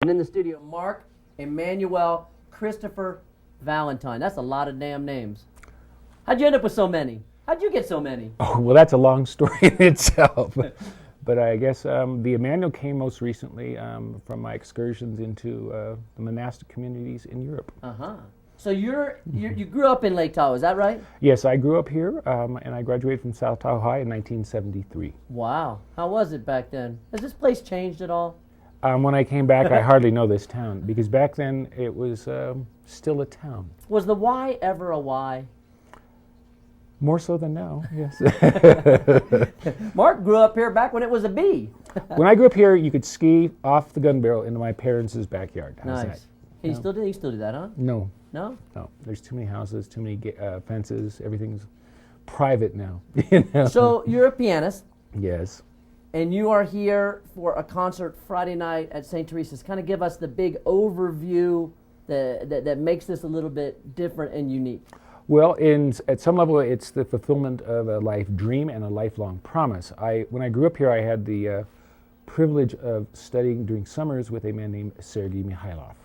In the studio, Mark Emmanuel Christopher Valentine. That's a lot of damn names. How'd you end up with so many? How'd you get so many? Oh, well, that's a long story in itself. But I guess the Emmanuel came most recently from my excursions into the monastic communities in Europe. So you grew up in Lake Tahoe, is that right? Yes, I grew up here, and I graduated from South Tahoe High in 1973. Wow. How was it back then? Has this place changed at all? When I came back, I hardly know this town, because back then it was still a town. Was the Y ever a Y? More so than now, yes. Mark grew up here back when it was a B. When I grew up here, you could ski off the gun barrel into my parents' backyard. How's Nice. that? You still do that, huh? No. No? No. There's too many houses, too many fences. Everything's private now. You know? So you're a pianist. Yes. And you are here for a concert Friday night at St. Teresa's. Kind of give us the big overview that makes this a little bit different and unique. Well, at some level, it's the fulfillment of a life dream and a lifelong promise. When I grew up here, I had the privilege of studying during summers with a man named Sergei Mikhailov.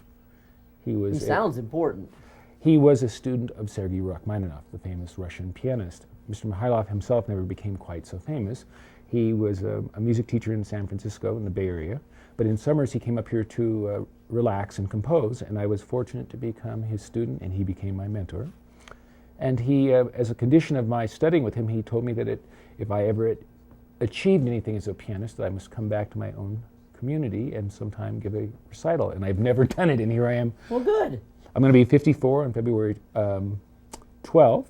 He sounds important. He was a student of Sergei Rachmaninoff, the famous Russian pianist. Mr. Mikhailov himself never became quite so famous. He was a music teacher in San Francisco in the Bay Area, but in summers he came up here to relax and compose, and I was fortunate to become his student, and he became my mentor. And he, as a condition of my studying with him, he told me that if I ever achieved anything as a pianist, that I must come back to my own community and sometime give a recital. And I've never done it, and here I am. Well, good. I'm going to be 54 on February 12th.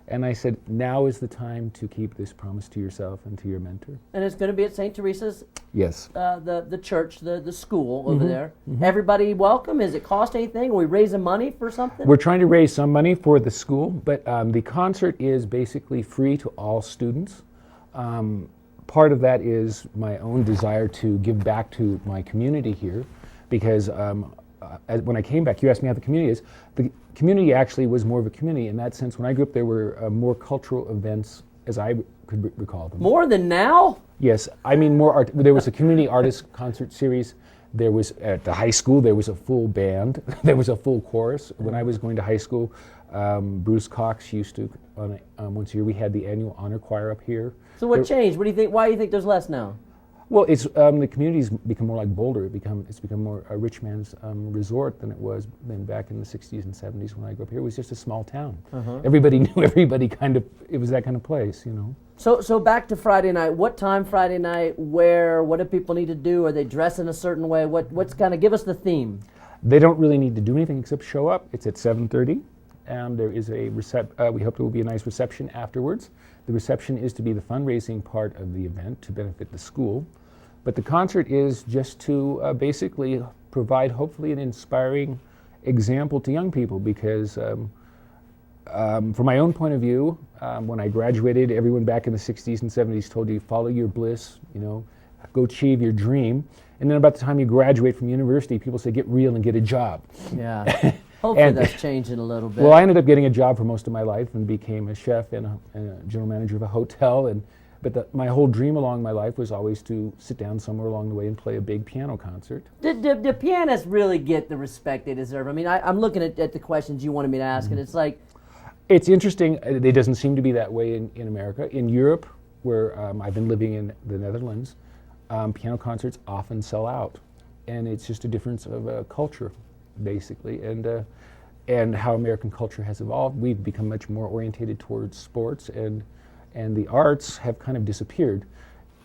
And I said, now is the time to keep this promise to yourself and to your mentor. And it's going to be at St. Teresa's? Yes. The church, the school over there. Everybody welcome? Is it cost anything? Are we raising money for something? We're trying to raise some money for the school, but the concert is basically free to all students. Part of that is my own desire to give back to my community here, because when I came back, you asked me how the community is. The community actually was more of a community in that sense. When I grew up, there were more cultural events, as I could recall them. More than now? Yes, I mean more art. There was a community artist concert series. There was, at the high school, there was a full band. There was a full chorus. When I was going to high school, Bruce Cox used to, once a year, we had the annual honor choir up here. So what changed? What do you think? Why do you think there's less now? Well, it's the community's become more like Boulder. It's become more a rich man's resort than it was then back in the 60s and 70s when I grew up here. It was just a small town. Everybody knew everybody. It was that kind of place, you know. So back to Friday night. What time Friday night? Where? What do people need to do? Are they dressed in a certain way? What's kind of give us the theme? They don't really need to do anything except show up. It's at 7:30, and there is a we hope there will be a nice reception afterwards. The reception is to be the fundraising part of the event to benefit the school. But the concert is just to basically provide, hopefully, an inspiring example to young people, because from my own point of view, when I graduated, everyone back in the 60s and 70s told you, follow your bliss, you know, go achieve your dream. And then about the time you graduate from university, people say, get real and get a job. Yeah. Hopefully that's changing a little bit. Well, I ended up getting a job for most of my life and became a chef and a general manager of a hotel. But my whole dream along my life was always to sit down somewhere along the way and play a big piano concert. Do pianists really get the respect they deserve? I mean, I'm looking at the questions you wanted me to ask, and it's like... It's interesting. It doesn't seem to be that way in America. In Europe, where I've been living in the Netherlands, piano concerts often sell out. And it's just a difference of culture, basically. And how American culture has evolved. We've become much more orientated towards sports, and the arts have kind of disappeared.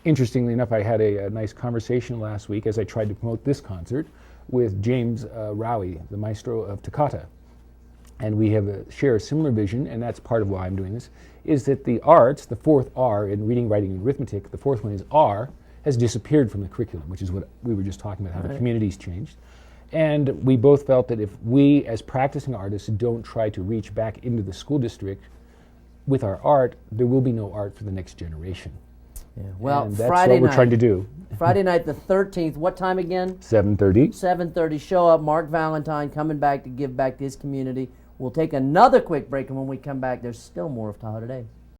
Interestingly enough, I had a nice conversation last week as I tried to promote this concert with James Rowie, the maestro of Toccata. And we share a similar vision, and that's part of why I'm doing this, is that the arts, the fourth R in reading, writing, and arithmetic, the fourth one is R, has disappeared from the curriculum, which is what we were just talking about, how the community's changed. And we both felt that if we, as practicing artists, don't try to reach back into the school district with our art, there will be no art for the next generation. Yeah. Well, and that's Friday what we're night, trying to do. Friday night the 13th, what time again? 7:30. 7:30, show up, Mark Valentine coming back to give back to his community. We'll take another quick break, and when we come back, there's still more of Tahoe Today.